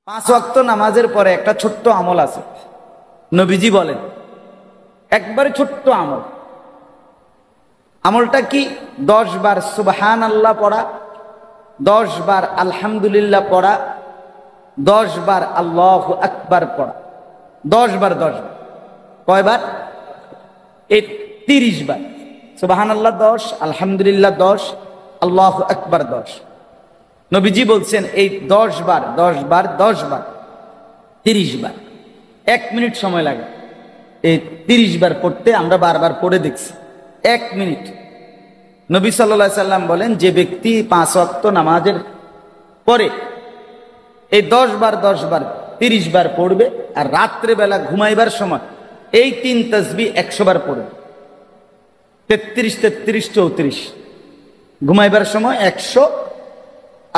পাঁচ ওয়াক্ত নামাজের পরে একটা ছোট্ট আমল আছে, নবীজি বলেন একবারে ছোট্ট আমল। আমলটা কি? 10 বার সুবহানাল্লাহ পড়া, 10 বার আলহামদুলিল্লাহ পড়া, 10 বার আল্লাহু আকবার পড়া। 10 বার 10 বার কয়বার? 30 বার। সুবহানাল্লাহ 10, আলহামদুলিল্লাহ 10, আল্লাহু আকবার 10। নবীজি বলছেন এই 10 বার 10 বার 10 বার 30 বার 1 মিনিট সময় লাগে। এই 30 বার পড়তে আমরা বারবার পড়ে দেখছি, 1 মিনিট। নবী সাল্লাল্লাহু আলাইহি সাল্লাম বলেন যে ব্যক্তি 5 ওয়াক্ত নামাজের পরে এই 10 বার 10 বার 30 বার পড়বে আর রাত্রে বেলা ঘুমাইবার সময় এই 3 তাসবিহ 100 বার পড়বে, 33 33 34, ঘুমাইবার সময় 100,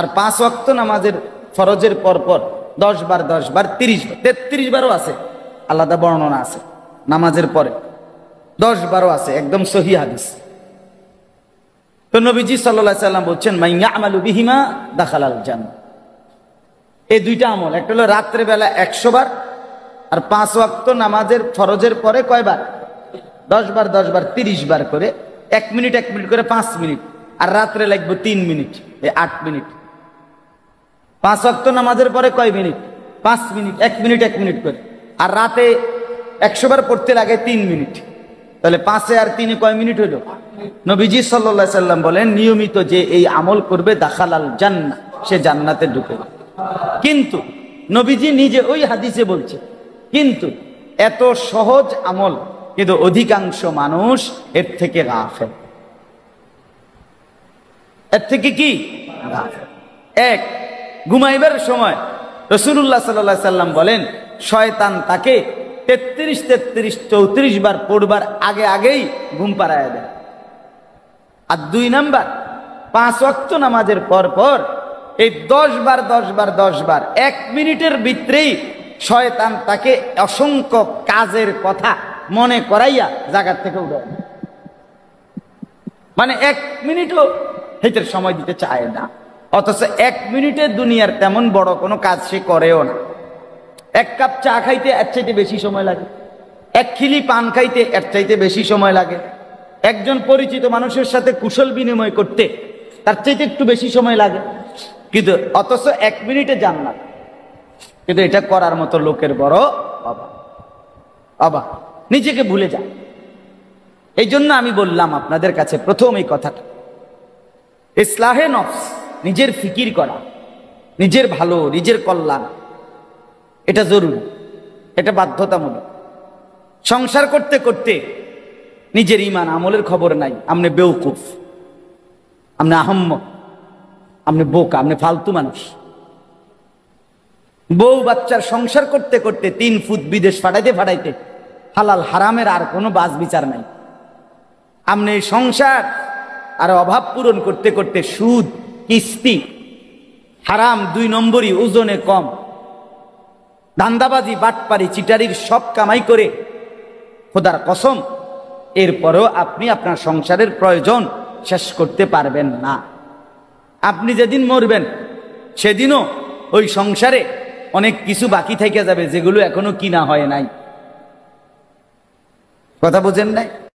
আর 5 ওয়াক্ত নামাজের ফরজের পর পর 10 বার 10 বার 30 বার, 33 বারও আছে, আলাদা বর্ণনা আছে। নামাজের পরে 10 বারও আছে, একদম সহি হাদিস। তো নবীজি সাল্লাল্লাহু আলাইহি সাল্লাম বলছেন মান ইয়ামালু বিহিমা দাখালাল জান্নাহ। এই দুইটা আমল, একটা হলো রাত্রে বেলা 100 বার, আর 5 ওয়াক্ত নামাজের ফরজের পরে কয়বার? 10 বার 10 বার 30 বার করে 1 মিনিট 1 মিনিট করে 5 মিনিট, আর রাত্রে লাগবে 3 মিনিট, এই 8 মিনিট। 5 ওয়াক্ত নামাজের পরে কয় মিনিট? 5 মিনিট, 1 মিনিট 1 মিনিট করে, আর রাতে 100 বার পড়তে লাগে 3 মিনিট। তাহলে 5 আর 3 কয় মিনিট হলো? নবীজি সাল্লাল্লাহু আলাইহি সাল্লাম বলেন নিয়মিত যে এই আমল করবে দাখালাল জান্নাহ, সে জান্নাতে ঢুকবে। কিন্তু নবীজি নিজে ওই হাদিসে বলছে কিন্তু এত সহজ আমল, কিন্তু অধিকাংশ মানুষ এর থেকে গাফেল। এর থেকে কি গাফেল? এক, ঘুমাইবার সময় রাসূলুল্লাহ সাল্লাল্লাহু আলাইহি সাল্লাম বলেন শয়তান তাকে 33 33 34 বার পড়বার আগে আগেই ঘুম পাড়ায় দেয়। আর 2 নাম্বার, 5 ওয়াক্ত নামাজের পর পর এই 10 বার 10 বার 10 বার 1 মিনিটের ভিতরেই শয়তান তাকে অসংখ্য কাজের কথা মনে করাইয়া জায়গার থেকে উঠায়। মানে 1 মিনিটও হেতের সময় দিতে চায় না, অথচ 1 মিনিটে দুনিয়ার তেমন বড় কোনো কাজ সে করেও না। 1 কাপ চা খাইতে এর চাইতে বেশি সময় লাগে, 1 খিলি পান খাইতে এর চাইতে বেশি সময় লাগে, একজন পরিচিত মানুষের সাথে কুশল বিনিময় করতে তার চাইতে একটু বেশি সময় লাগে, কিন্তু অথচ 1 মিনিটে জান্নাত। কিন্তু এটা করার মতো লোকের বড় অভাব, নিজেকে ভুলে যায়। এই জন্য আমি বললাম আপনাদের কাছে প্রথম এই কথাটা, ইসলাহে নফস, নিজের ফিকির করা, নিজের ভালো নিজের কল্যাণ, এটা জরুরি, এটা বাধ্যতামূলক। সংসার করতে করতে নিজের ঈমান আমলের খবর নাই, আপনি বেওকুফ, আপনি আহম্মক, আপনি বোকা, আপনি ফালতু মানুষ। বউ বাচ্চার সংসার করতে করতে 3 ফুট বিদেশ ফাটাইতে ফাটাইতে হালাল হারামের আর কোনো বাজ বিচার নাই। আপনি সংসার আর অভাব পূরণ করতে করতে সুদ, কিস্তি, হারাম 2 নম্বরই, ওজনে কম, ধান্দাবাজি, বাটপারি, চিটারির সব কামাই করে খোদার কসম এরপরেও আপনি আপনার সংসারের প্রয়োজন শেষ করতে পারবেন না। আপনি যেদিন মরবেন সেদিনও ওই সংসারে অনেক কিছু বাকি থেকে যাবে যেগুলো এখনো কিনা হয় নাই। কথা বুঝেন নাই?